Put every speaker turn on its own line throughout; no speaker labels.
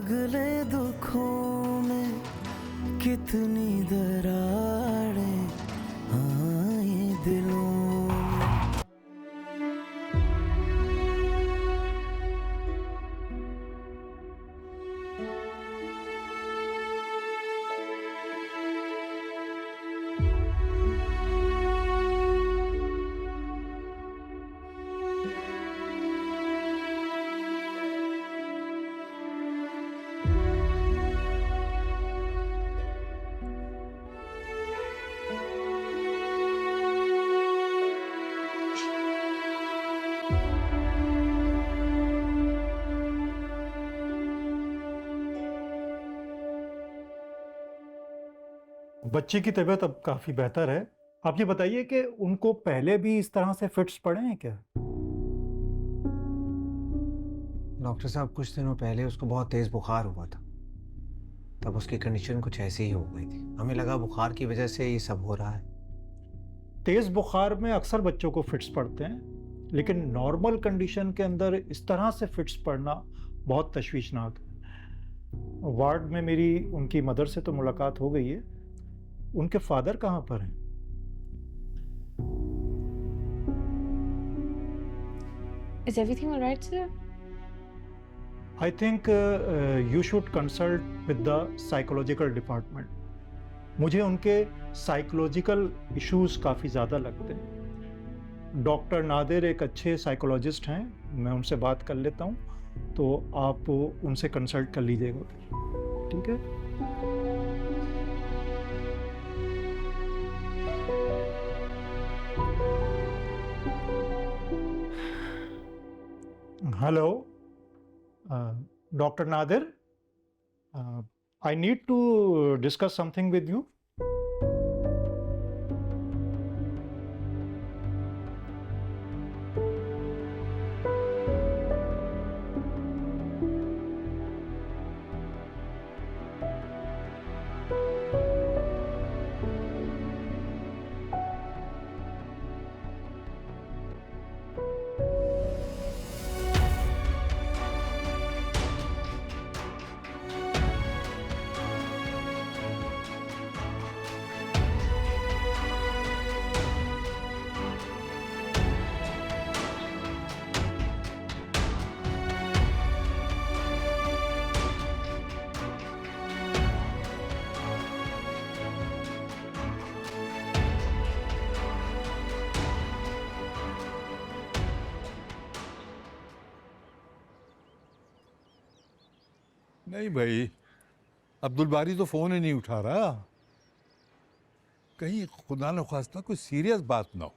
पगले दुखों में कितनी दरारें आए दिलों में।
बच्ची की तबीयत अब काफी बेहतर है। आप ये बताइए कि उनको पहले भी इस तरह से फिट्स पड़े हैं क्या?
डॉक्टर साहब, कुछ दिनों पहले उसको बहुत तेज बुखार हुआ था। तब उसकी कंडीशन कुछ ऐसी ही हो गई थी। हमें लगा बुखार की वजह से ये सब हो रहा है।
तेज बुखार में अक्सर बच्चों को फिट्स पड़ते हैं, लेकिन नॉर्मल कंडीशन के अंदर इस तरह से फिट्स पड़ना बहुत तशवीशनाक है। वार्ड में मेरी उनकी मदर से तो मुलाकात हो गई है। उनके फादर कहाँ पर हैं?
Is everything all right, sir?
I think you should consult with the psychological department. मुझे उनके साइकोलॉजिकल इश्यूज काफ़ी ज़्यादा लगते हैं। डॉक्टर नादिर एक अच्छे साइकोलॉजिस्ट हैं, मैं उनसे बात कर लेता हूँ, तो आप उनसे कंसल्ट कर लीजिएगा, ठीक है? Hello doctor Nadir, I need to discuss something with you.
नहीं भाई, अब्दुल बारी तो फोन ही नहीं उठा रहा। कहीं खुदा न ख्वास्ता कोई सीरियस बात ना हो।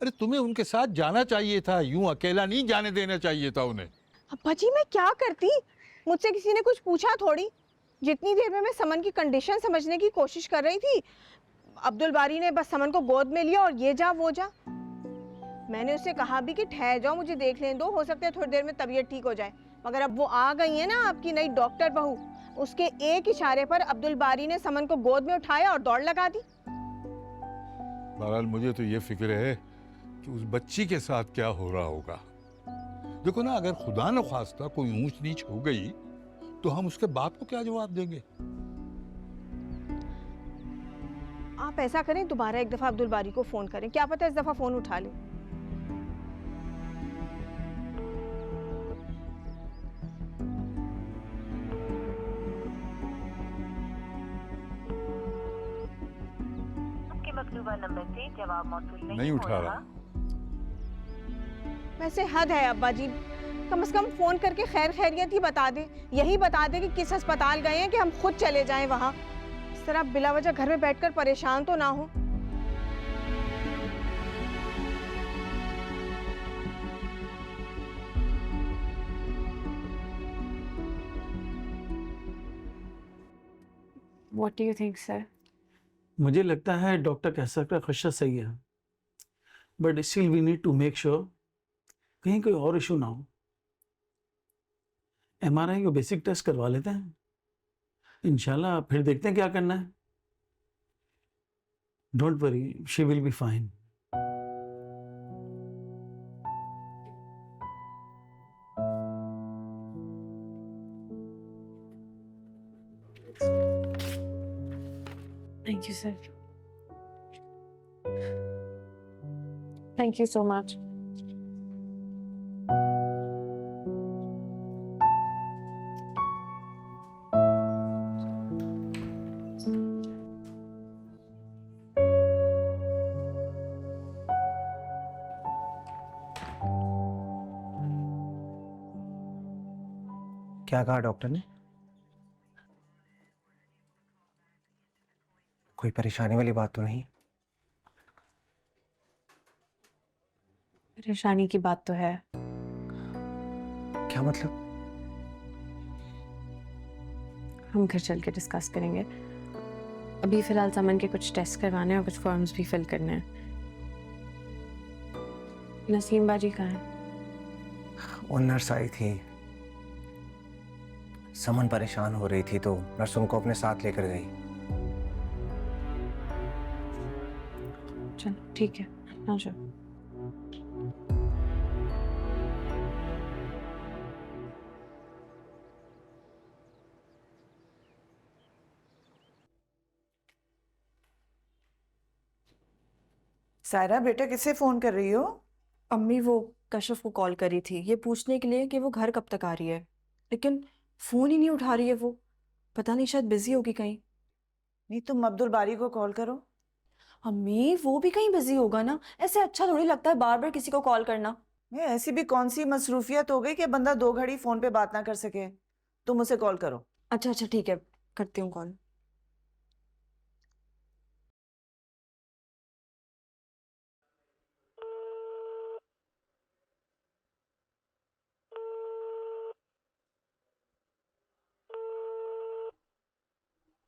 अरे तुम्हें उनके साथ जाना चाहिए था, यूं अकेला नहीं जाने देना चाहिए था उन्हें।
अब्बा जी, मैं क्या करती? मुझसे किसी ने कुछ पूछा थोड़ी। जितनी देर में मैं समन की कंडीशन समझने की कोशिश कर रही थी, अब्दुल बारी ने बस समन को गोद में लिया और ये जा वो जा। मैंने उससे कहा भी कि ठहर जाओ, मुझे देख लेने दो, हो सकता है थोड़ी देर में तबीयत ठीक हो जाए। मगर अब वो आ गई है ना, आपकी नई डॉक्टर बहू, उसके एक इशारे पर अब्दुल बारी ने समन को गोद में उठाया और दौड़ लगा दी।
बहरहाल मुझे तो ये फिक्र है कि उस बच्ची के साथ क्या हो रहा होगा। देखो ना, अगर खुदा न ख्वास्ता कोई ऊंच नीच हो गई तो हम उसके बाप को क्या जवाब देंगे?
आप ऐसा करें, दोबारा एक दफा अब्दुल बारी को फोन करें, क्या पता इस दफा फोन उठा ले।
नंबर से जवाब मौसूल
नहीं उठा रहा।
वैसे हद है अब्बा जी, कम से कम फोन करके खैर खैरियत ही बता दे। यही बता दे कि किस अस्पताल गए हैं कि हम खुद चले जाएं वहां। इस तरह बिला वजह घर में बैठकर परेशान तो ना हो।
What do you think, sir?
मुझे लगता है डॉक्टर कह सकता खदशा सही है, but still we need to make sure कहीं कोई और इशू ना हो। MRI को बेसिक टेस्ट करवा लेते हैं, इंशाल्लाह फिर देखते हैं क्या करना है। Don't worry, she will be fine.
Thank you, sir. Thank you so much.
क्या कहा डॉक्टर ने? कोई परेशानी वाली बात तो नहीं?
परेशानी की बात तो है।
क्या मतलब?
हम घर चल के डिस्कस करेंगे। अभी फिलहाल समन के कुछ टेस्ट करवाने हैं और कुछ फॉर्म्स भी फिल करने हैं। नसीम बाजी कहाँ है?
वो नर्स आई थी, समन परेशान हो रही थी तो नर्स उनको अपने साथ लेकर गई।
चलो ठीक है, आ जाओ।
सायरा बेटा किसे फोन कर रही हो?
अम्मी वो कश्यप को कॉल करी थी ये पूछने के लिए कि वो घर कब तक आ रही है, लेकिन फोन ही नहीं उठा रही है वो। पता नहीं, शायद बिजी होगी कहीं।
नहीं, तुम अब्दुल बारी को कॉल करो।
अम्मी वो भी कहीं बिजी होगा ना, ऐसे अच्छा थोड़ी लगता है बार बार किसी को कॉल करना।
ये ऐसी भी कौन सी मसरूफियत हो गई कि बंदा 2 घड़ी फोन पे बात ना कर सके। तुम उसे कॉल करो।
अच्छा अच्छा ठीक है, करती हूँ कॉल।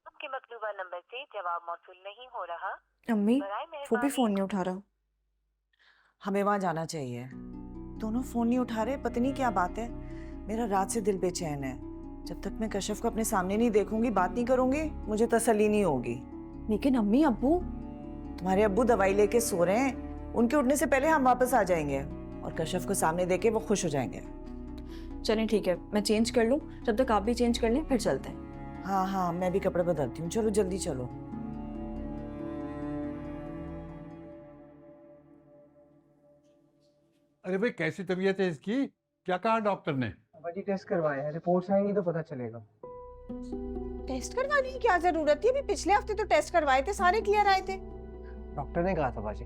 आपके मतलूबा नंबर से जवाब मौसूल नहीं हो रहा।
अम्मी
बराए
वो भी
मेहरबानी
फोन नहीं उठा रहा।
हमें वहां जाना चाहिए। दोनों फोन नहीं उठा रहे, पता नहीं क्या बात है। मेरा रात से दिल बेचैन है। जब तक मैं कश्यप को अपने सामने नहीं देखूंगी, बात नहीं करूंगी, मुझे तसल्ली नहीं होगी।
लेकिन अम्मी अब्बू।
तुम्हारे अब्बू दवाई लेके सो रहे हैं, उनके उठने से पहले हम वापस आ जाएंगे और कश्यप को सामने देके वो खुश हो जाएंगे।
चलें ठीक है, मैं चेंज कर लूँ, जब तक आप भी चेंज कर लें फिर चलते हैं।
हाँ हाँ, मैं भी कपड़े बदलती हूँ। चलो जल्दी चलो।
अरे भाई, कैसी तबीयत है इसकी? क्या कहा डॉक्टर ने?
बाजी टेस्ट करवाए हैं, रिपोर्ट्स आएंगी तो पता चलेगा।
टेस्ट करवाने की क्या जरूरत थी? अभी पिछले हफ्ते तो टेस्ट करवाए थे, सारे क्लियर आए थे।
डॉक्टर ने कहा था बाजी।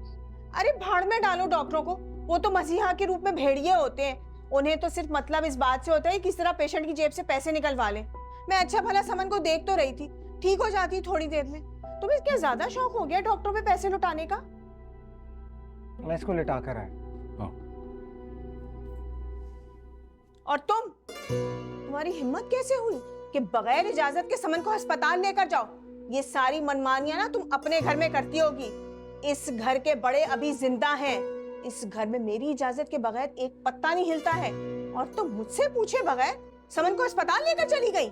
अरे भाड़ में डालो डॉक्टरों को, वो तो मसीहा के रूप में भेड़िए होते हैं। उन्हें तो सिर्फ मतलब इस बात से होता है किस तरह पेशेंट की जेब से पैसे निकलवा ले। मैं अच्छा भला समन को देख तो रही थी, ठीक हो जाती थोड़ी देर में। तुम्हें क्या ज्यादा शौक हो गया डॉक्टरों पे पैसे लुटाने का?
मैं इसको लिटा कर आया।
और तुम्हारी हिम्मत कैसे हुई कि बगैर इजाजत के समन को अस्पताल लेकर जाओ? ये सारी मनमानियां ना तुम अपने घर में करती होगी। इस घर के बड़े अभी जिंदा हैं। इस घर में मेरी इजाजत के बगैर एक पत्ता नहीं हिलता है, और तुम मुझसे पूछे बगैर समन को अस्पताल लेकर चली गई।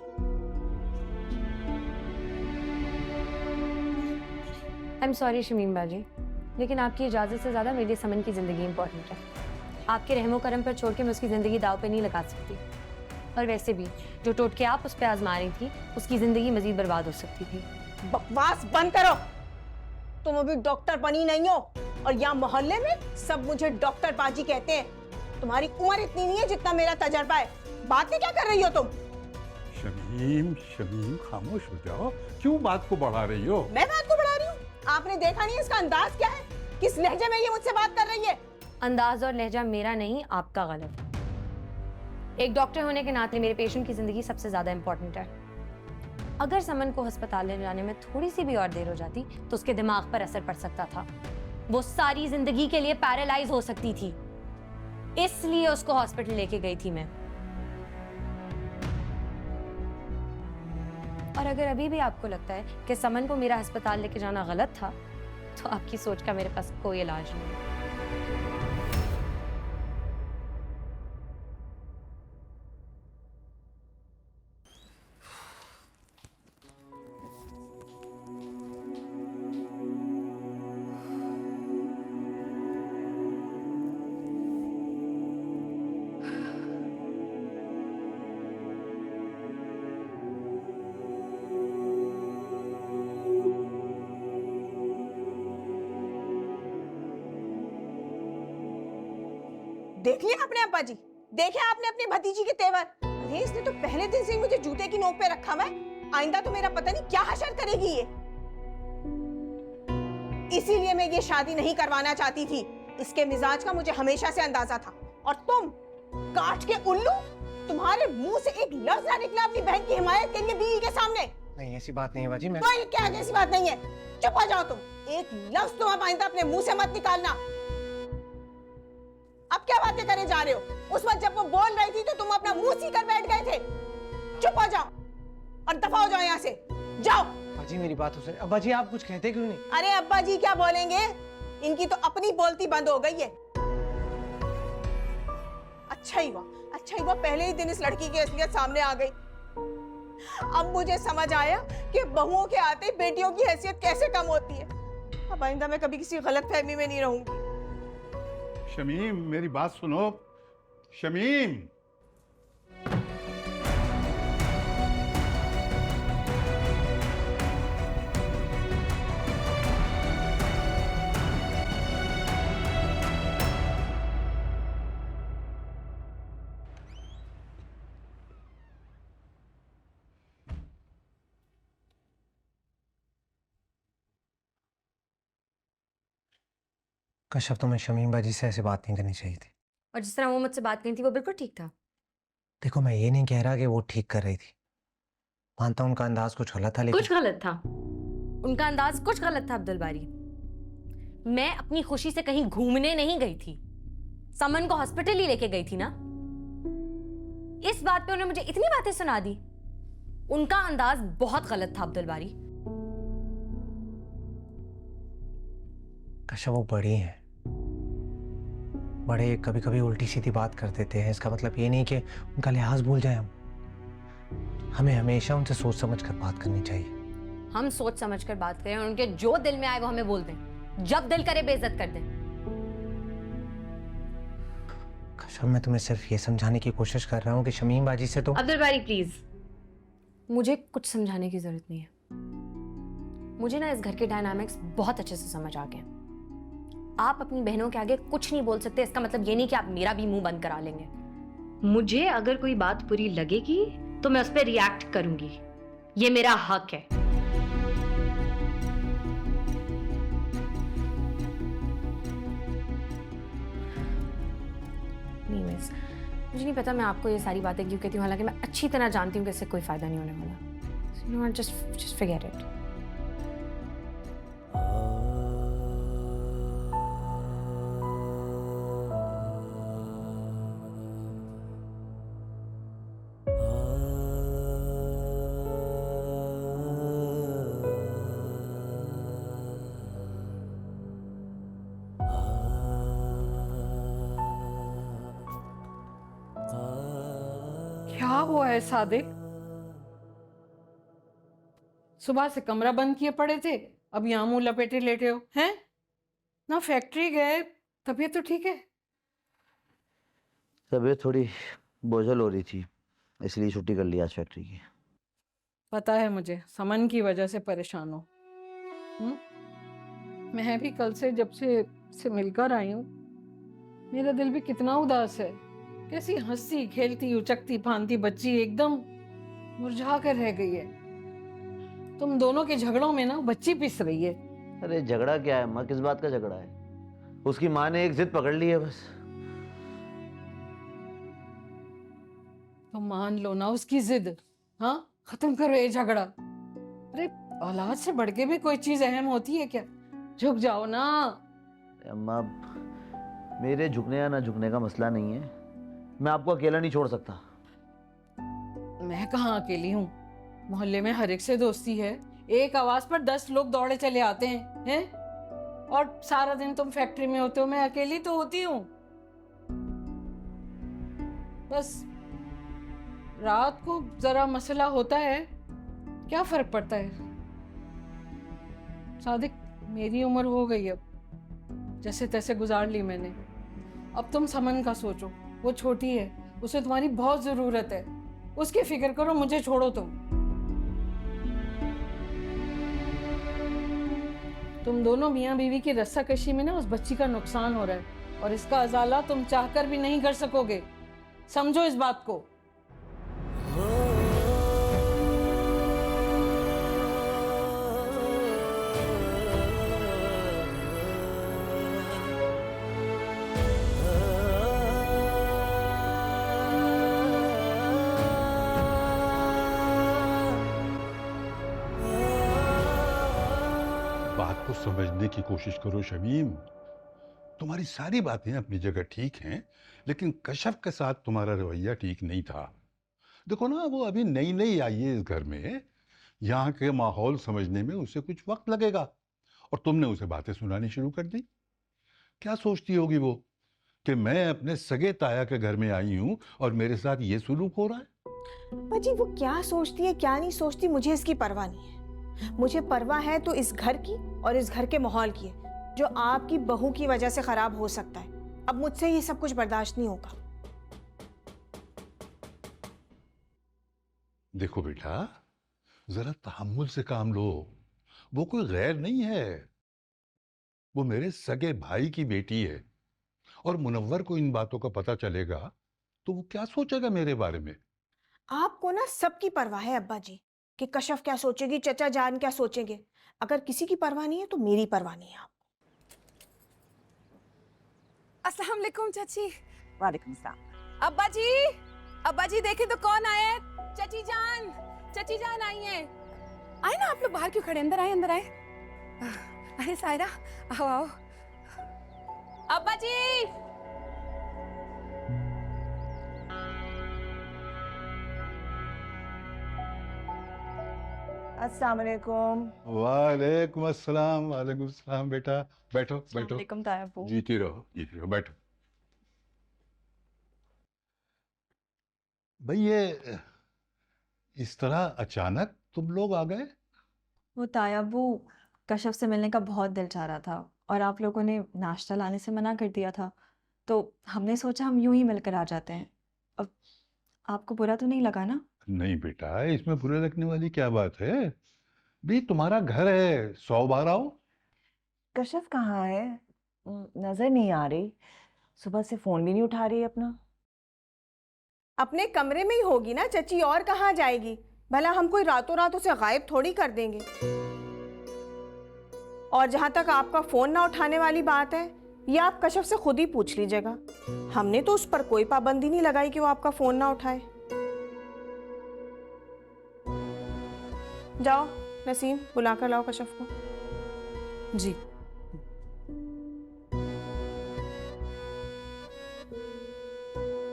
आई एम सॉरी शमीम बाजी, लेकिन आपकी इजाज़त से ज़्यादा मेरे लिए समन की ज़िंदगी इंपॉर्टेंट है। आपके रहमो करम पर छोड़ के मैं उसकी ज़िंदगी दाव पे नहीं लगा सकती। और वैसे भी जो टोटके आप उस पर आजमा रही थी, उसकी ज़िंदगी मजीद बर्बाद हो सकती थी।
बकवास बंद करो। तुम अभी डॉक्टर बनी नहीं हो, और यहाँ मोहल्ले में सब मुझे डॉक्टर बाजी कहते हैं। तुम्हारी उम्र इतनी नहीं है जितना मेरा तजर्बा है। बातें क्या कर रही हो तुम?
शमीम, शमीम खामोश हो जाओ। क्यों बात को बढ़ा रही हो?
मैं बात को बढ़ा रही हूँ? आपने देखा नहीं इसका अंदाज क्या है? किस लहजे में ये मुझसे बात कर रही है?
अंदाज और लहजा मेरा नहीं, आपका गलत है। एक डॉक्टर होने के नाते मेरे पेशेंट की ज़िंदगी सबसे ज़्यादा इंपॉर्टेंट है। अगर समन को अस्पताल ले जाने में थोड़ी सी भी और देर हो जाती तो उसके दिमाग पर असर पड़ सकता था। वो सारी जिंदगी के लिए पैरालाइज हो सकती थी। इसलिए उसको हॉस्पिटल लेके गई थी मैं। और अगर अभी भी आपको लगता है कि समन को मेरा अस्पताल लेके जाना गलत था, तो आपकी सोच का मेरे पास कोई इलाज नहीं है।
देख लिया आपने अब्बा जी, देखे आपने अपनी भतीजी के तेवर। अरे इसने तो पहले दिन से ही मुझे जूते की नोक पे रखा हुआ है। आइंदा तो मेरा पता नहीं क्या हशर करेगी ये। इसीलिए मैं ये शादी नहीं करवाना चाहती थी। इसके मिजाज का मुझे हमेशा से अंदाजा था। और तुम काठ के उल्लू, तुम्हारे मुंह से एक लफ्ज ना निकला अपनी बहन की हिमायत के लिए बीवी के सामने।
नहीं ऐसी बात नहीं है बाजी। मैं
कोई क्या ऐसी बात नहीं है, चुप हो जाओ तुम। एक लफ्ज तुम अब आइंदा अपने मुंह से मत निकालना। अब क्या बातें करे जा रहे हो? उस वक्त जब वो बोल रही थी तो तुम अपना मुंह सी कर बैठ गए थे। चुप हो जाओ और दफा हो जाओ यहाँ से, जाओ।
बाजी मेरी बात सुन। अब्बा जी आप कुछ कहते क्यों नहीं?
अरे अब्बा जी क्या बोलेंगे, इनकी तो अपनी बोलती बंद हो गई है। अच्छा ही हुआ पहले ही दिन इस लड़की की असलियत सामने आ गई। अब मुझे समझ आया कि बहुओं के आते बेटियों की हैसियत कैसे कम होती है। अब आइंदा मैं कभी किसी गलतफहमी में नहीं रहूंगी।
शमीम मेरी बात सुनो। शमीम,
कश्यप तुम्हें शमीम बाजी से ऐसे बात नहीं करनी चाहिए थी।
और जिस तरह वो मुझसे बात करी थी वो बिल्कुल ठीक था।
देखो मैं ये नहीं कह रहा कि वो ठीक कर रही थी, मानता हूं उनका अंदाज कुछ गलत था, लेकिन
कुछ गलत था, उनका अंदाज कुछ गलत था अब्दुल बारी। मैं अपनी खुशी से कहीं घूमने नहीं गई थी, समन को हॉस्पिटल ही लेके गई थी ना। इस बात पे उन्होंने मुझे इतनी बातें सुना दी। उनका अंदाज बहुत गलत था अब्दुल बारी।
कश्यप वो बड़ी हैं, बड़े कभी कभी उल्टी सीधी बात कर देते हैं। इसका मतलब ये नहीं कि उनका लिहाज भूल जाए हम। हमें हमेशा उनसे सोच समझ कर बात करनी चाहिए।
हम सोच समझ कर बात करें और उनके जो दिल में आए वो हमें बोल दें, जब दिल करे बेइज्जत कर दें।
कश्यप मैं तुम्हें सिर्फ ये समझाने की कोशिश कर रहा हूँ कि शमीम बाजी से तो।
अब्दुल बारी प्लीज, मुझे कुछ समझाने की जरूरत नहीं है। मुझे ना इस घर के डायनामिक्स बहुत अच्छे से समझ आ गए। आप अपनी बहनों के आगे कुछ नहीं बोल सकते, इसका मतलब ये नहीं कि आप मेरा भी मुंह बंद करा लेंगे। मुझे अगर कोई बात बुरी लगेगी तो मैं उस पर रिएक्ट करूंगी, ये मेरा हक है। नहीं मिस, मुझे नहीं पता मैं आपको ये सारी बातें क्यों कहती हूँ, हालांकि मैं अच्छी तरह जानती हूँ कि इससे कोई फायदा नहीं होने वाला। You know what, just forget it.
क्या हुआ है सादिक? सुबह से कमरा बंद किए पड़े थे, अब यहाँ मुंह लपेटे लेटे हो हैं? ना फैक्ट्री गए, तबीयत तो ठीक है?
तबीयत थोड़ी बोझल हो रही थी, इसलिए छुट्टी कर लिया आज फैक्ट्री की।
पता है मुझे, समन की वजह से परेशान हो। मैं भी कल से जब से मिलकर आई हूँ, मेरा दिल भी कितना उदास है। कैसी हंसती खेलती उचकती फांती बच्ची एकदम मुरझा कर रह गई है। तुम दोनों के झगड़ों में ना बच्ची पिस रही है।
अरे झगड़ा क्या है माँ, किस बात का झगड़ा है? उसकी माँ ने एक जिद पकड़ ली है बस।
तो मान लो ना उसकी जिद, हाँ खत्म करो ये झगड़ा। अरे औलाद से बढ़ के भी कोई चीज अहम होती है क्या? झुक जाओ ना।
अम्मा मेरे झुकने या ना झुकने का मसला नहीं है, मैं आपको अकेला नहीं छोड़ सकता।
मैं कहाँ अकेली हूँ, मोहल्ले में हर एक से दोस्ती है। एक आवाज पर 10 लोग दौड़े चले आते हैं? और सारा दिन तुम फैक्ट्री में होते हो, मैं अकेली तो होती हूँ। बस रात को जरा मसला होता है, क्या फर्क पड़ता है? सादिक मेरी उम्र हो गई, अब जैसे तैसे गुजार ली मैंने। अब तुम समन का सोचो, वो छोटी है, उसे तुम्हारी बहुत जरूरत है, उसकी फिक्र करो, मुझे छोड़ो। तुम दोनों मियाँ बीवी की रस्साकशी में ना उस बच्ची का नुकसान हो रहा है। और इसका अजाला तुम चाहकर भी नहीं कर सकोगे। समझो इस बात को।
बात को समझने की कोशिश करो शमीम। तुम्हारी सारी बातें अपनी जगह ठीक हैं, लेकिन कशफ के साथ तुम्हारा रवैया ठीक नहीं था। देखो ना, वो अभी नई नई आई है इस घर में, यहाँ के माहौल समझने में उसे कुछ वक्त लगेगा, और तुमने उसे बातें सुनानी शुरू कर दी। क्या सोचती होगी वो कि मैं अपने सगे ताया के घर में आई हूँ और मेरे साथ ये सुलूक हो रहा है?
अब्बा जी वो क्या सोचती है क्या नहीं सोचती मुझे इसकी परवाह नहीं है। मुझे परवाह है तो इस घर की और इस घर के माहौल की है, जो आपकी बहू की वजह से खराब हो सकता है। अब मुझसे ये सब कुछ बर्दाश्त नहीं होगा।
देखो बेटा, जरा तहम्मुल से काम लो। वो कोई गैर नहीं है, वो मेरे सगे भाई की बेटी है, और मुनव्वर को इन बातों का पता चलेगा तो वो क्या सोचेगा मेरे बारे में?
आपको ना सबकी परवाह है अब्बा जी, कि कशफ क्या सोचेगी, चचा जान क्या सोचेंगे। अगर किसी की परवाह नहीं है तो मेरी परवाह नहीं है आपको।
अस्सलाम वालेकुम चाची।
वालेकुम सलाम।
अब्बा जी देखे तो कौन आया है। चची जान आई है। आए ना, आप लोग बाहर क्यों खड़े, अंदर आए अंदर आए। अरे सायरा आओ आओ। अब्बा जी
अस्सलाम वालेकुम।
वालेकुम अस्सलाम। वालेकुम अस्सलाम। बेटा बैठो बैठो।
वालेकुम ताया अब्बू।
जीती रहो बैठो। भाई ये इस तरह अचानक तुम लोग आ गए?
वो ताया अब्बू, कशफ से मिलने का बहुत दिल चाह रहा था और आप लोगों ने नाश्ता लाने से मना कर दिया था, तो हमने सोचा हम यूं ही मिलकर आ जाते हैं। अब आपको बुरा तो नहीं लगा ना?
नहीं बेटा, इसमें बुरे लगने वाली क्या बात है? भी तुम्हारा घर है, 100 बार आओ।
कशफ कहाँ है? नजर नहीं आ रही। सुबह से फोन भी नहीं उठा रही अपना।
अपने कमरे में ही होगी ना चची, और कहाँ जाएगी। भला हम कोई रातों रात उसे गायब थोड़ी कर देंगे। और जहां तक आपका फोन ना उठाने वाली बात है, ये आप कशफ से खुद ही पूछ लीजिएगा। हमने तो उस पर कोई पाबंदी नहीं लगाई कि वो आपका फोन ना उठाए। जाओ नसीम, बुलाकर लाओ कशफ को।
जी।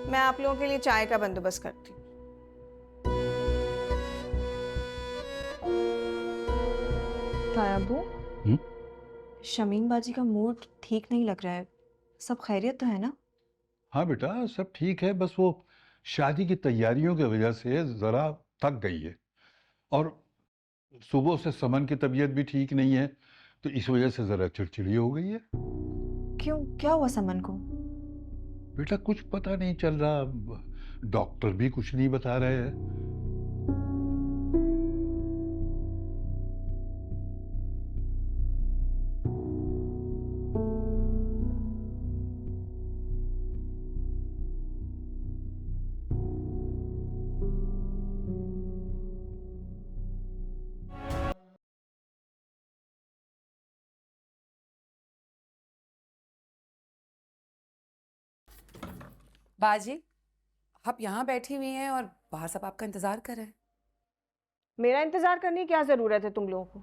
मैं आप लोगों के लिए चाय का बंदोबस्त करती हूँ।
ताया अब्बू, शमीम बाजी का मूड ठीक नहीं लग रहा है। सब खैरियत तो है ना?
हाँ बेटा, सब ठीक है, बस वो शादी की तैयारियों की वजह से जरा थक गई है, और सुबह से समन की तबीयत भी ठीक नहीं है, तो इस वजह से जरा चिड़चिड़ी हो गई है।
क्यों, क्या हुआ समन को?
बेटा कुछ पता नहीं चल रहा, डॉक्टर भी कुछ नहीं बता रहे हैं।
बाजी, आप यहाँ बैठी हुई हैं और बाहर सब आपका इंतजार कर रहे हैं।
मेरा इंतजार करने की क्या जरूरत है तुम लोगों को?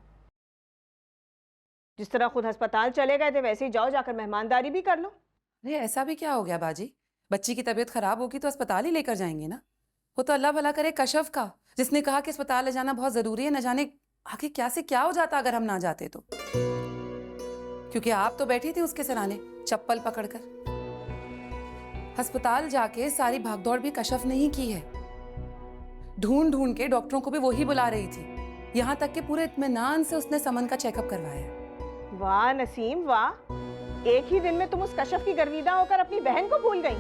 जिस तरह खुद अस्पताल चले गए थे वैसे ही जाओ, जाकर मेहमानदारी भी कर लो।
अरे ऐसा भी क्या हो गया बाजी, बच्ची की तबीयत खराब होगी तो अस्पताल ही लेकर जाएंगे ना। वो तो अल्लाह भला करे कशफ का, जिसने कहा कि अस्पताल ले जाना बहुत जरूरी है। न जाने आगे क्या से क्या हो जाता अगर हम ना जाते तो। क्योंकि आप तो बैठी थी उसके सराने चप्पल पकड़कर। अस्पताल जाके सारी भागदौड़ भी कशफ नहीं की है। ढूंढ ढूंढ के डॉक्टरों को भी वही बुला रही थी। यहाँ तक कि पूरे इत्मीनान से उसने समन का चेकअप करवाया।
वाह नसीम वाह, एक ही दिन में तुम उस कशफ की गर्विदा होकर अपनी बहन को भूल गई।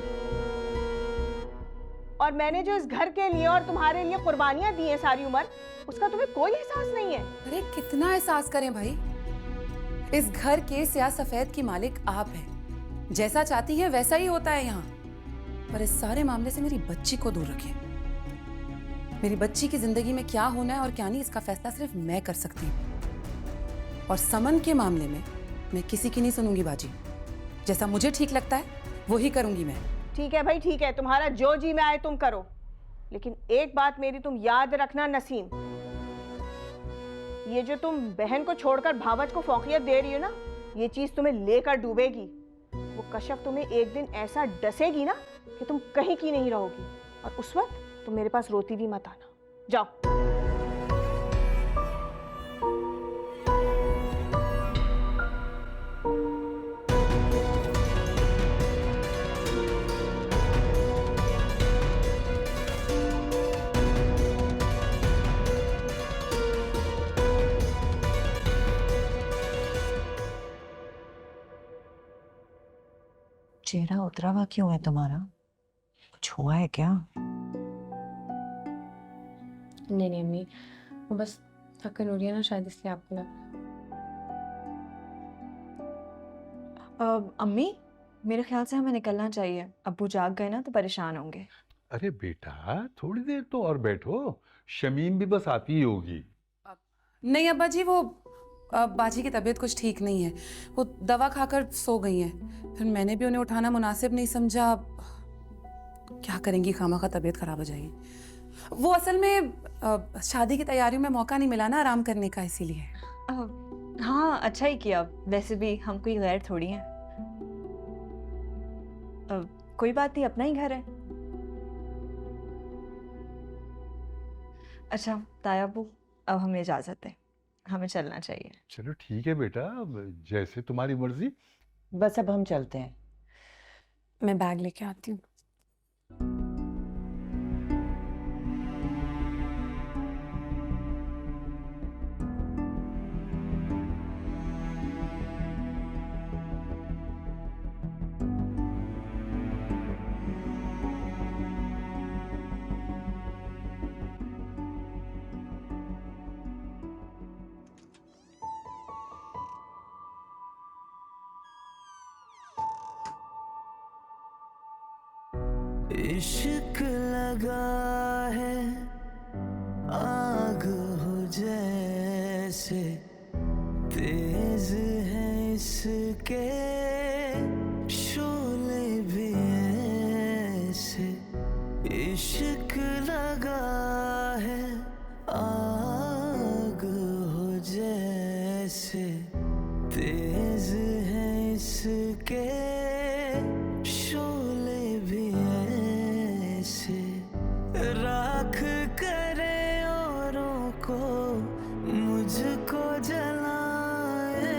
और मैंने जो इस घर के लिए और तुम्हारे लिए कुर्बानियां दी हैं सारी उम्र, उसका तुम्हें कोई एहसास नहीं है।
अरे कितना एहसास करें भाई, इस घर के स्याह सफेद की मालिक आप हैं। जैसा चाहती है वैसा ही होता है यहाँ। पर इस सारे मामले से मेरी बच्ची को दूर रखें। मेरी बच्ची की जिंदगी में क्या होना है और क्या नहीं, इसका फैसला सिर्फ मैं कर सकती हूँ। और समन के मामले में मैं किसी की नहीं सुनूंगी बाजी। जैसा मुझे ठीक लगता है वही करूंगी मैं।
ठीक है भाई, ठीक है, तुम्हारा जो जी में आए तुम करो, लेकिन एक बात मेरी तुम याद रखना नसीम, ये जो तुम बहन को छोड़कर भावच को फौकियत दे रही हो ना, ये चीज तुम्हें लेकर डूबेगी। वो कशफ तुम्हें एक दिन ऐसा डसेगी ना कि तुम कहीं की नहीं रहोगी, और उस वक्त तुम मेरे पास रोती भी मत आना। जाओ।
चेहरा उतरा हुआ क्यों है तुम्हारा? कुछ हुआ है क्या?
नहीं नहीं अम्मी, वो बस थकन हो रही है ना, शायद इसलिए आपको लग
अम्मी, मेरे ख्याल से हमें निकलना चाहिए। अब्बू जाग गए ना तो परेशान होंगे।
अरे बेटा थोड़ी देर तो और बैठो, शमीम भी बस आती ही होगी।
नहीं अब्बा जी, वो बाजी की तबीयत कुछ ठीक नहीं है, वो दवा खाकर सो गई हैं। फिर मैंने भी उन्हें उठाना मुनासिब नहीं समझा। क्या करेंगी, खामा तबीयत खराब हो जाएगी। वो असल में शादी की तैयारियों में मौका नहीं मिला ना आराम करने का, इसीलिए।
हाँ अच्छा ही किया, वैसे भी हम कोई गैर थोड़ी हैं। कोई बात नहीं, अपना ही घर है। अच्छा ताया अब्बू, अब हमें इजाज़त है, हमें चलना चाहिए।
चलो ठीक है बेटा, अब जैसे तुम्हारी मर्जी।
बस अब हम चलते हैं।
मैं बैग लेके आती हूँ।
इश्क लगा है आग हो जैसे, तेज है इसके शोले भी ऐसे। इश्क लगा है आग हो जैसे, तेज है इसके शोले भी ऐसे। राख करे औरों को मुझको जलाए,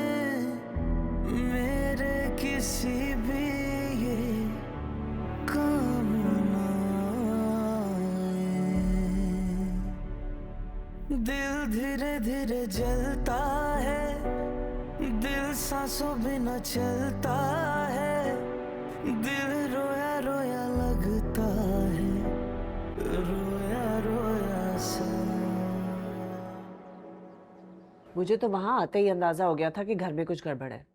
मेरे किसी भी ये काम ना आए। दिल धीरे धीरे जलता है, दिल सांसों बिना चलता है, दिल रोया रोया लगता है, रोया रोया सा।
मुझे तो वहां आते ही अंदाजा हो गया था कि घर में कुछ गड़बड़ है।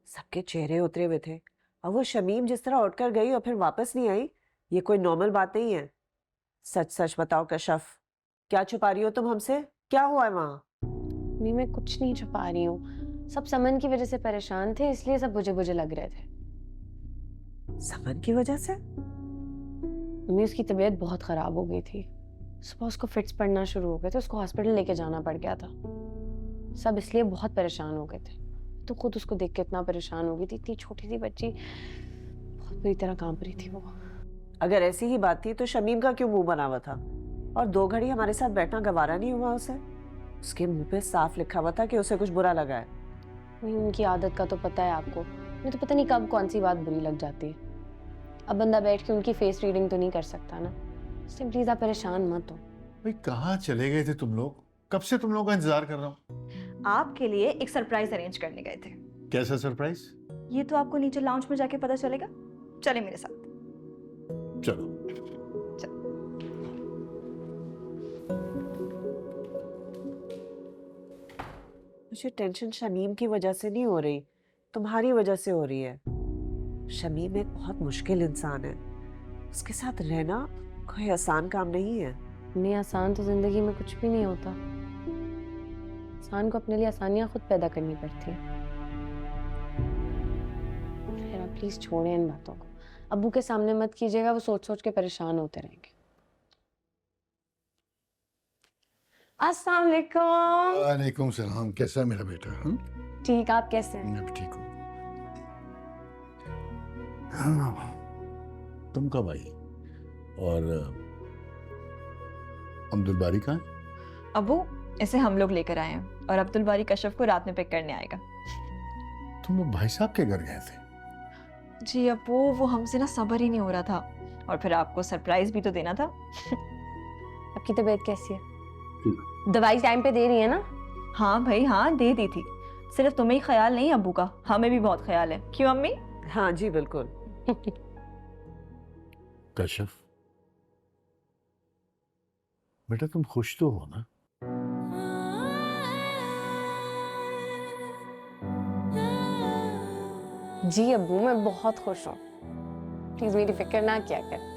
सबके चेहरे उतरे हुए थे, और वो शमीम जिस तरह उठकर गई और फिर वापस नहीं आई, ये कोई नॉर्मल बात नहीं है। सच सच बताओ कशफ, क्या छुपा रही हो तुम हमसे? क्या हुआ है वहां?
मम्मी मैं कुछ नहीं छुपा रही हूँ, सब समन की वजह से परेशान थे, इसलिए सब बुझे बुझे लग रहे थे।
समन की वजह से?
मम्मी उसकी तबीयत बहुत खराब हो गई थी, सुबह उसको फिट्स पड़ना शुरू हो गए थे, उसको हॉस्पिटल लेके जाना पड़ गया था। सब इसलिए बहुत परेशान हो गए थे। तो खुद उसको देख के इतना परेशान हो गई थी, इतनी छोटी सी बच्ची, बहुत बुरी तरह कांप रही थी वो।
अगर ऐसी ही बात थी तो शमीम का क्यों मुंह बना हुआ था? और 2 घड़ी हमारे साथ बैठना गवारा नहीं हुआ उसे? उसके मुंह पे साफ लिखा हुआ था कि उसे कुछ बुरा लगा है।
नहीं, उनकी आदत का तो पता है आपको, मुझे तो पता नहीं कब कौन सी बात बुरी लग जाती है। अब बंदा बैठ के उनकी फेस रीडिंग तो नहीं कर सकता ना, इसलिए प्लीज आप परेशान मत हो।
भाई कहाँ चले गए थे तुम लोग? कब से तुम लोगों का इंतजार कर रहा हूँ।
आपके लिए एक सरप्राइज अरेंज करने गए थे।
कैसा सरप्राइज?
ये तो आपको नीचे लाउंज में जाके पता चलेगा। चले मेरे साथ।
चलो।
मुझे टेंशन शमीम की वजह से नहीं हो रही, तुम्हारी वजह से हो रही है। शमीम एक बहुत मुश्किल इंसान है, उसके साथ रहना कोई आसान काम नहीं है।
इतनी आसान तो जिंदगी में कुछ भी नहीं होता। इंसान को अपने लिए आसानियां खुद पैदा करनी पड़ती हैं। फिर आप प्लीज छोड़ें इन बातों को। अब्बू के सामने मत कीजिएगा, वो सोच सोच के परेशान होते रहेंगे। अस्सलाम वालेकुम।
वालेकुम सलाम। कैसा है मेरा बेटा?
ठीक, आप कैसे हैं?
मैं भी ठीक हूँ। हाँ, तुम कब आई? और अब्दुल बारी कहाँ है?
अबू इसे हम लोग लेकर आए हैं और अब्दुल बारी कशफ को रात में पिक करने आएगा।
तुम लोग भाई साहब के घर गए थे?
जी अबू, वो हमसे ना सब्र ही नहीं हो रहा था, और फिर आपको सरप्राइज भी तो देना था।
आपकी तबीयत कैसी है? दवाई टाइम पे दे रही है ना?
हाँ भाई हाँ, दे दी थी। सिर्फ तुम्हें ही ख्याल नहीं अबू का, हमें भी बहुत ख्याल है। क्यों अम्मी?
हाँ जी बिल्कुल।
कशफ बेटा, तुम खुश तो हो ना?
जी अब्बू, मैं बहुत खुश हूँ। प्लीज मेरी फिक्र ना किया कर।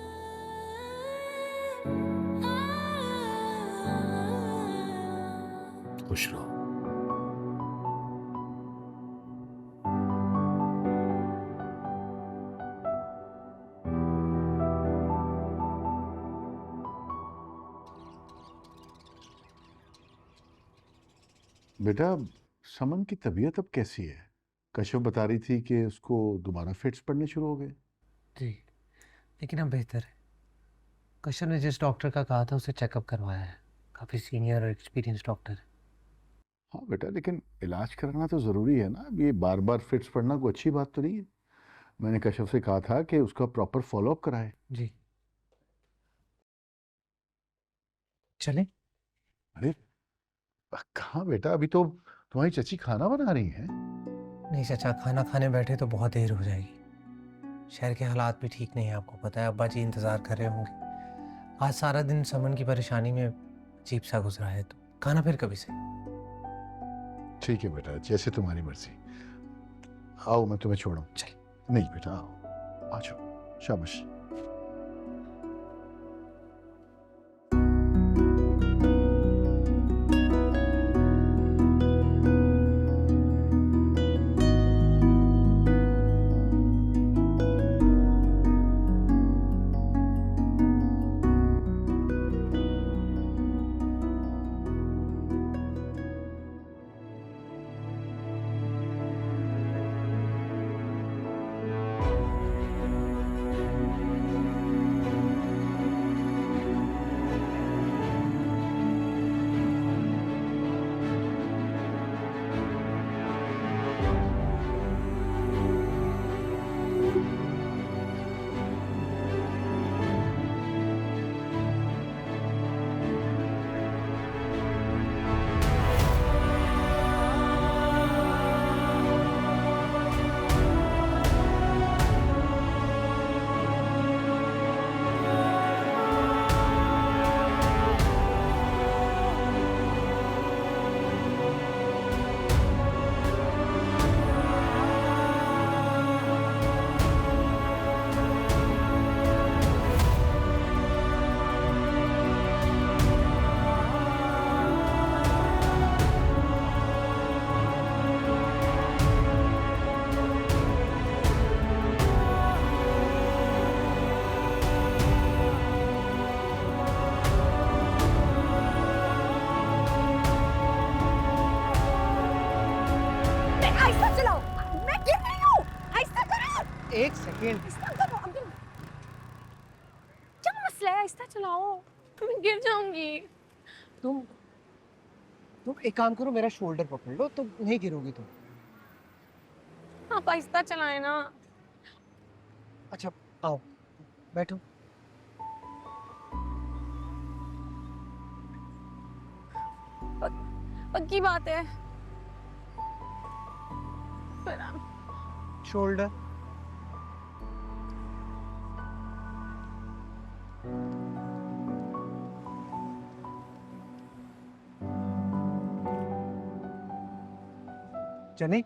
खुश रहो। बेटा, समन की तबीयत अब कैसी है? कश्यप बता रही थी कि उसको दोबारा फिट्स पड़ने शुरू हो गए।
जी, लेकिन अब बेहतर है। कश्यप ने जिस डॉक्टर का कहा था उसे चेकअप करवाया है, काफ़ी सीनियर और एक्सपीरियंस डॉक्टर है।
हाँ बेटा, लेकिन इलाज कराना तो ज़रूरी है ना। अब ये बार बार फिट्स पड़ना कोई अच्छी बात तो नहीं है। मैंने कश्यप से कहा था कि उसका प्रॉपर फॉलोअप कराए।
जी चलें?
अरे कहाँ बेटा, अभी तो तुम्हारी चची खाना बना रही है।
नहीं चाचा, खाना खाने बैठे तो बहुत देर हो जाएगी। शहर के हालात भी ठीक नहीं है, आपको पता है। अब्बा जी इंतज़ार कर रहे होंगे। आज सारा दिन समन की परेशानी में अजीब सा गुजरा है, तो खाना फिर कभी से।
ठीक है बेटा, जैसे तुम्हारी मर्जी। आओ मैं तुम्हें छोड़ूं।
चल।
नहीं बेटा, आओ, आ जाओ। शाबाश।
एक सेकेंड।
क्या मसला है? आहिस्ता चलाओ, मैं गिर जाऊंगी।
तुम एक काम करो, मेरा शोल्डर पकड़ लो, तो नहीं गिरोगी तुम।
आप आहिस्ता चलाए ना।
अच्छा आओ, बैठो।
पक्की बात है।
शोल्डर। चले?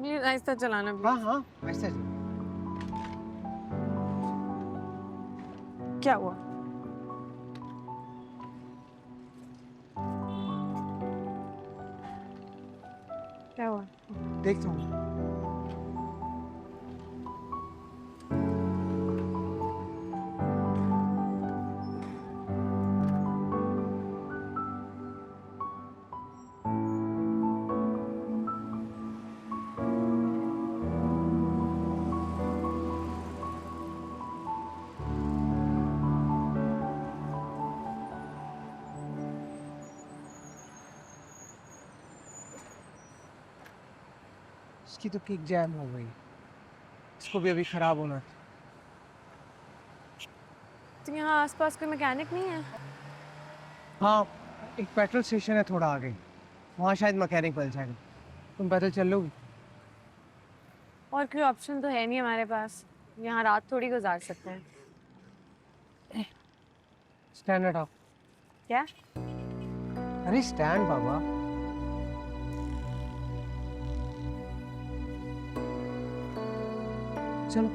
ये प्लीज आहिस्ता चलाना।
हाँ हाँ ऐसे
क्या हुआ? क्या हुआ?
देखता हूँ। इसकी तो किक जैम हो गई, इसको भी अभी खराब होना था।
तो यहाँ आसपास कोई मैकेनिक नहीं है?
हाँ एक पेट्रोल स्टेशन है थोड़ा आगे, वहाँ शायद मैकेनिक मिल जाएगा। तुम पैदल चल लोगी?
और कोई ऑप्शन तो है नहीं हमारे पास, यहाँ रात थोड़ी गुजार सकते हैं।
स्टैंड हटाओ।
क्या?
अरे स्टैंड बाबा। चलो।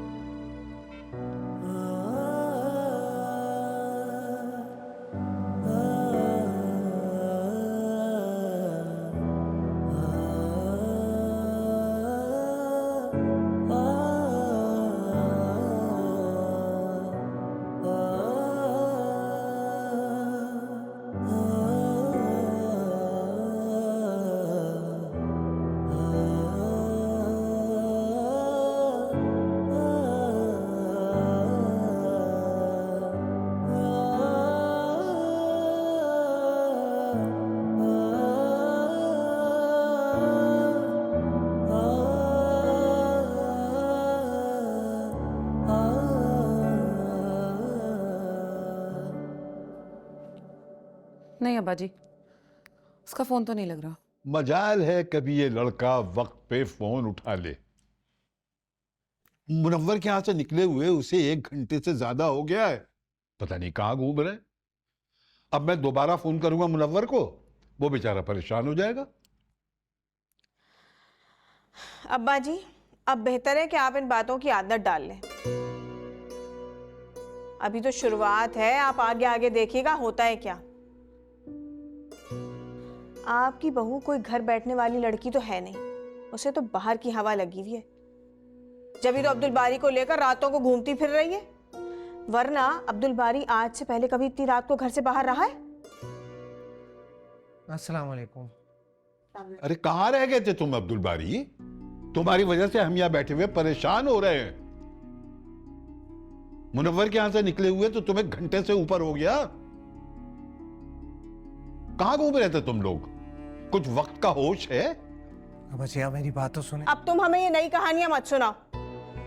नहीं अब्बा जी, उसका फोन तो नहीं लग रहा।
मजाल है कभी ये लड़का वक्त पे फोन उठा ले। मुनव्वर के यहाँ से निकले हुए उसे 1 घंटे से ज्यादा हो गया है, पता नहीं कहाँ घूम रहे। अब मैं दोबारा फोन करूंगा मुनव्वर को, वो बेचारा परेशान हो जाएगा।
अब्बा जी, अब बेहतर है कि आप इन बातों की आदत डाल लें। अभी तो शुरुआत है, आप आगे आगे देखिएगा होता है क्या। आपकी बहू कोई घर बैठने वाली लड़की तो है नहीं, उसे तो बाहर की हवा लगी हुई है। जब तो अब्दुल बारी को लेकर रातों को घूमती फिर रही है, वरना अब्दुल बारी आज से पहले कभी इतनी रात को घर से बाहर रहा है?
अस्सलाम वालेकुम।
अरे कहाँ रह गए थे तुम अब्दुल बारी? तुम्हारी वजह से हम यहाँ बैठे हुए परेशान हो रहे हैं। मुनव्वर के यहाँ से निकले हुए तो तुम्हें घंटे से ऊपर हो गया। कहाँ घूम रहे थे तुम लोग? कुछ वक्त का होश है?
अब बच्चिया मेरी बात तो सुने।
अब तुम हमें ये नई कहानियां मत सुनाओ।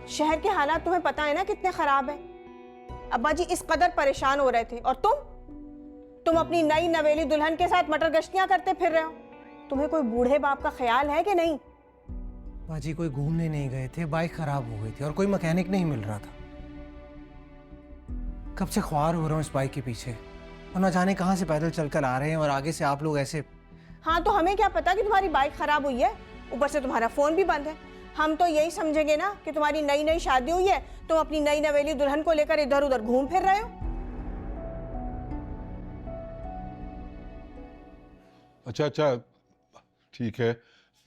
शहर के हालात तुम्हें पता है ना कितने खराब है। अब्बा जी इस कदर परेशान हो रहे थे और तुम अपनी नई नवेली दुल्हन के साथ मटर गश्तियां करते फिर रहे हो। तुम्हें कोई बूढ़े बाप का ख्याल है कि नहीं?
बाजी कोई घूमने नहीं गए थे, बाइक खराब हो गई थी और कोई मैकेनिक नहीं मिल रहा था। कब से ख्वार हो रहा हूँ इस बाइक के पीछे, और न जाने कहाँ से पैदल चलकर आ रहे हैं और आगे से आप लोग ऐसे।
हाँ तो हमें क्या पता कि तुम्हारी बाइक खराब हुई है, ऊपर से तुम्हारा फोन भी बंद है। हम तो यही समझेंगे ना कि तुम्हारी नई नई शादी हुई है, तुम अपनी नई नवेली दुल्हन को लेकर इधर उधर घूम फिर रहे हो।
अच्छा ठीक है,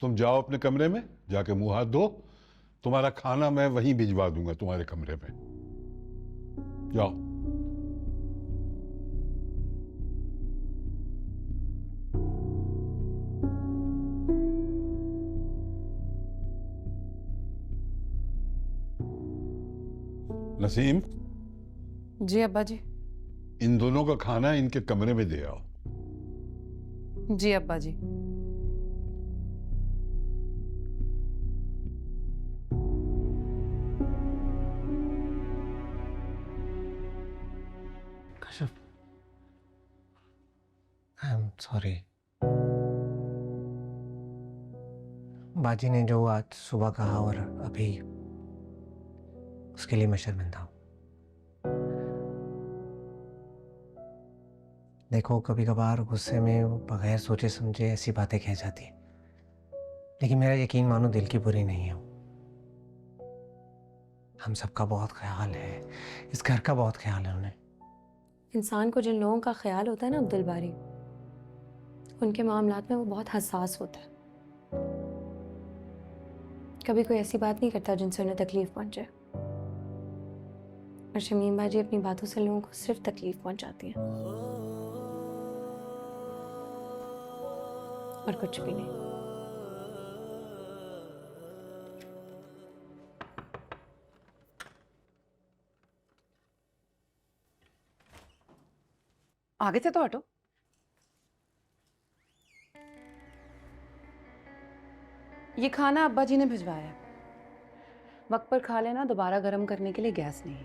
तुम जाओ अपने कमरे में, जाके मुंह हाथ धो। तुम्हारा खाना मैं वहीं भिजवा दूंगा तुम्हारे कमरे में। जाओ। नसीम।
जी अब्बा जी।
इन दोनों का खाना इनके कमरे में दे आओ।
जी अब्बा जी।
Kashyap, I am sorry. बाजी ने जो आज सुबह कहा और अभी, उसके लिए मैं शर्मिंदा हूं। देखो कभी कभार गुस्से में बगैर सोचे समझे ऐसी बातें कह जाती हैं, लेकिन मेरा यकीन मानो दिल की बुरी नहीं है। हम सबका बहुत ख्याल है, इस घर का बहुत ख्याल है उन्हें।
इंसान को जिन लोगों का ख्याल होता है ना अब्दुल बारी, उनके मामलात में वो बहुत हसास होता है। कभी कोई ऐसी बात नहीं करता जिनसे उन्हें तकलीफ पहुंचे, और शमीम बाजी अपनी बातों से लोगों को सिर्फ तकलीफ पहुंचाती हैं और कुछ भी नहीं।
आगे से तो हटो। ये खाना अब्बा जी ने भिजवाया है, वक्त पर खा लेना, दोबारा गर्म करने के लिए गैस नहीं।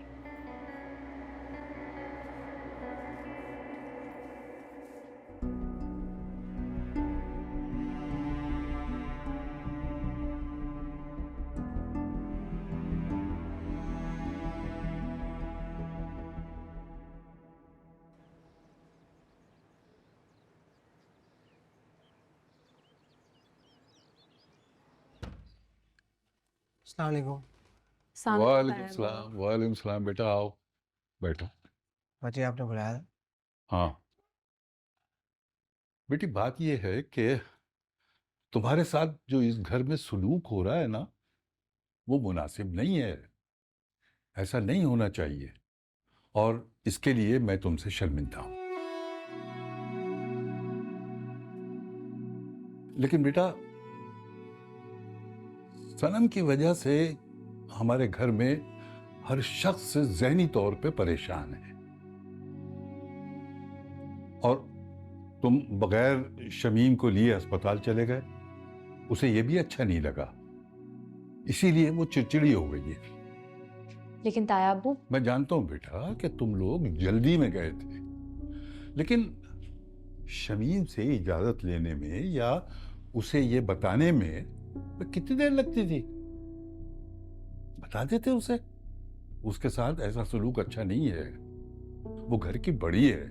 अस्सलाम वालेकुम।
वालेकुम सलाम बेटा, आओ बैठो।
बाजी आपने बुलाया था?
हाँ बेटी, बात ये है कि तुम्हारे साथ जो इस घर में सलूक हो रहा है ना, वो मुनासिब नहीं है। ऐसा नहीं होना चाहिए, और इसके लिए मैं तुमसे शर्मिंदा हूं। लेकिन बेटा, सनम की वजह से हमारे घर में हर शख्स ज़हनी तौर पे परेशान है, और तुम बगैर शमीम को लिए अस्पताल चले गए। उसे ये भी अच्छा नहीं लगा, इसीलिए वो चिड़चिड़ी हो गई है।
लेकिन ताया अब्बू,
मैं जानता हूं बेटा कि तुम लोग जल्दी में गए थे, लेकिन शमीम से इजाजत लेने में या उसे ये बताने में कितनी देर लगती थी? बता देते उसे, उसके साथ ऐसा सलूक अच्छा नहीं है, वो घर की बड़ी है।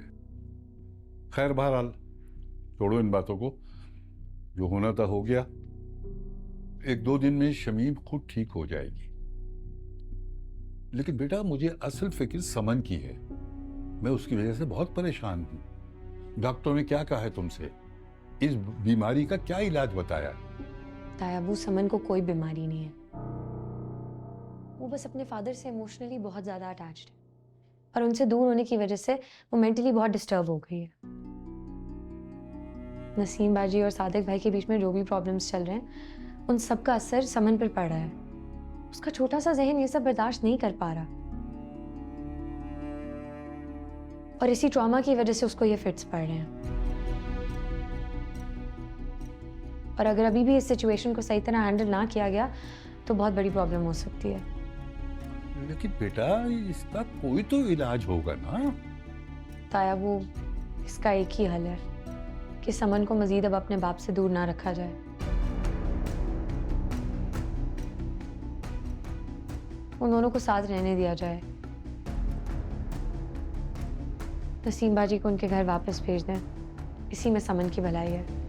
खैर बहरहाल छोड़ो इन बातों को, जो होना था हो गया। 1-2 दिन में शमीम खुद ठीक हो जाएगी। लेकिन बेटा, मुझे असल फिक्र समन की है। मैं उसकी वजह से बहुत परेशान हूं। डॉक्टर ने क्या कहा है तुमसे? इस बीमारी का क्या इलाज बताया?
ताया अब्बू, समन को कोई बीमारी नहीं है। वो बस अपने फादर से इमोशनली बहुत ज़्यादा अटैच्ड है, और उनसे दूर होने की वजह से वो मेंटली बहुत डिस्टर्ब हो गई है। नसीम बाजी और सादिक भाई के बीच में जो भी प्रॉब्लम्स चल रहे हैं, उन सब का असर समन पर पड़ रहा है। उसका छोटा सा जहन ये सब बर्दाश्त नहीं कर पा रहा, और इसी ट्रॉमा की वजह से उसको ये फिट्स पड़ रहे हैं। और अगर अभी भी इस सिचुएशन को सही तरह हैंडल ना किया गया तो बहुत बड़ी प्रॉब्लम हो सकती है।
लेकिन बेटा, इसका कोई तो इलाज होगा ना?
ताया, वो इसका एक ही हल है कि समन को मजीद अब अपने बाप से दूर ना रखा जाए। उन दोनों को साथ रहने दिया जाए। नसीम बाजी को उनके घर वापस भेज दें, इसी में समन की भलाई है।